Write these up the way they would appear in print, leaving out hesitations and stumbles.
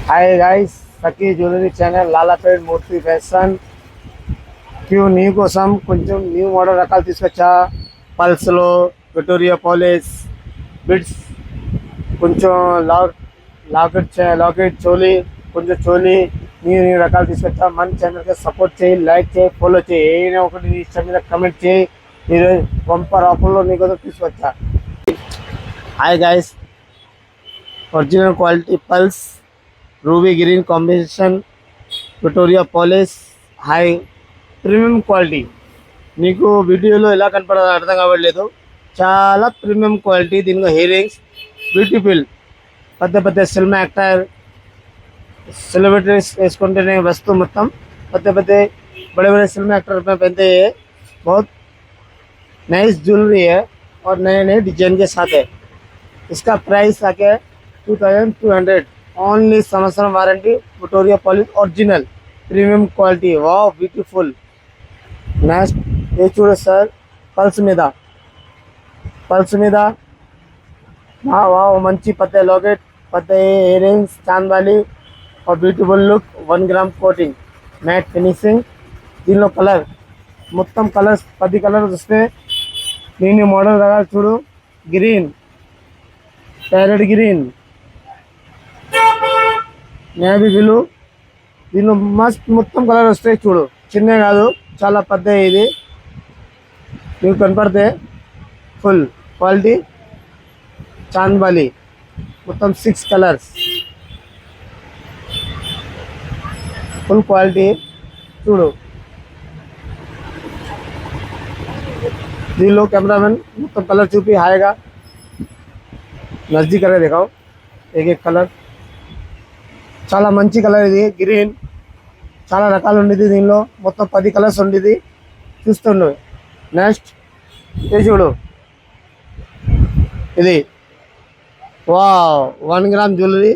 Hi guys, సఖీ jewellery channel Lalapet మూర్తి fashion queue నీ కోసం కొంచెం న్యూ మోడల్ రకాలు తీసుకొచ్చా. పల్స్లో విక్టోరియా పాలిస్ బిడ్స్, కొంచెం లాకెట్ చోలీ, కొంచెం చోలీ న్యూ రకాలు తీసుకొచ్చా. మన ఛానల్కి సపోర్ట్ చేయి, లైక్ చేయి, ఫాలో చేయి. ఏదైనా ఒకటి నీ ఇష్టం మీద కమెంట్ చేయి. ఈరోజు పంపర్ ఆఫర్లో నీ కోసం తీసుకొచ్చా. Hi guys, original quality pulse ruby green combination Victoria polish high premium quality. నీకు వీడియోలో ఎలా కనపడదో అర్థం కావట్లేదు, చాలా ప్రీమియం క్వాలిటీ. దీనిలో ఇయర్ రింగ్స్ బ్యూటిఫుల్. పెద్ద పెద్ద సినిమా యాక్టర్ सेलिब्रिटीज వేసుకుంటేనే वस्तु మొత్తం పెద్ద పెద్ద बड़े बड़े फिल्म एक्टर में पहनते हैं. बहुत नाइस ज्वेलरी है और नए नए डिजाइन के साथ है. इसका प्राइस आके 2200 ఓన్లీ సంవత్సరం warranty. Victoria polish original premium quality. Wow beautiful. Next ये చూడు సార్, పల్స్ మీద వావ్ మంచి పెద్ద లాకెట్, పెద్ద ఇయర్ రింగ్స్, చాంద్ వాली और beautiful look. 1 gram coating, matte finishing. దీనిలో కలర్ మొత్తం కలర్స్ 10 కలర్స్ వస్తాయి. నేను మోడల్ రకాలు చూడు, green, parrot green, navy blue. దీనిలో మస్త్ మొత్తం కలర్ వస్తాయి చూడు. చిన్న కాదు, చాలా పెద్ద. ఇది మీకు కనపడితే ఫుల్ క్వాలిటీ. చాంద్ వాली మొత్తం 6 కలర్స్, ఫుల్ క్వాలిటీ చూడు. దీనిలో కెమెరామెన్ మొత్తం కలర్ చూపి హాయిగా నజదీక్ करके दिखाओ. एक కలర్ చాలా మంచి కలర్. ఇది గ్రీన్, చాలా రకాలు ఉండేది. దీనిలో మొత్తం 10 కలర్స్ ఉండేది. చూస్తుండు. నెక్స్ట్ ఇది చూడు, ఇది వావ్ 1 గ్రామ్ జ్యువెలరీ,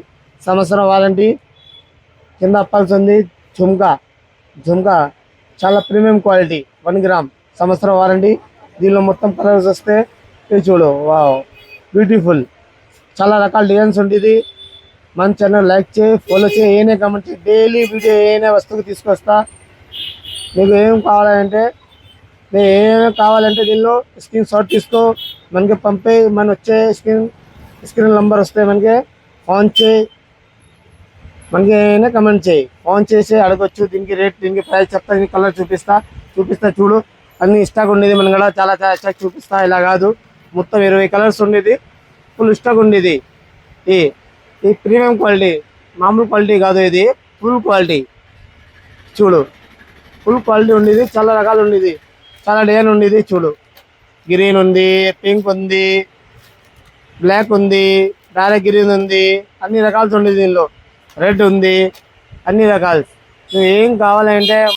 సంవత్సరం వారంటీ. కింద పల్స్ ఉంది. ఝుమ్కా చాలా ప్రీమియం క్వాలిటీ. 1 గ్రామ్, సంవత్సరం వారంటీ. దీనిలో మొత్తం కలర్స్ వస్తే ఇది చూడు. Wow beautiful. చాలా రకాల డిజైన్స్ ఉండేది. మన ఛానల్ లైక్ చేయి, ఫాలో చేయి, ఏనే కమెంట్ చేయి. డైలీ వీడియో ఏనే వస్తువుకి తీసుకొస్తా. మీకు ఏం కావాలంటే దీనిలో స్క్రీన్ షాట్ తీసుకో, మనకి పంపే. మన వచ్చే స్క్రీన్ నెంబర్ వస్తే మనకి ఫోన్ చేయి, మనకి ఏమైనా కమెంట్ చేయి. ఫోన్ చేసి అడగొచ్చు. దీనికి రేట్, దీనికి ప్రైస్ చెప్తా. దీనికి కలర్ చూపిస్తా చూడు. అన్ని స్టాక్ ఉండేది మన కూడా. చాలా స్టాక్ చూపిస్తా. ఇలా కాదు, మొత్తం 20 కలర్స్ ఉండేది. ఫుల్ స్టాక్ ఉండేది. ఈ ప్రీమియం క్వాలిటీ, మామూలు క్వాలిటీ కాదు. ఇది ఫుల్ క్వాలిటీ చూడు. ఫుల్ క్వాలిటీ ఉండేది. చాలా రకాలు ఉండేది, చాలా డిజైన్ ఉండేది చూడు. గ్రీన్ ఉంది, పింక్ ఉంది, బ్లాక్ ఉంది, డైరెక్ట్ గ్రీన్ ఉంది. అన్ని రకాలు ఉండేది. దీనిలో రెడ్ ఉంది. అన్ని రకాలు. నువ్వు ఏం కావాలంటే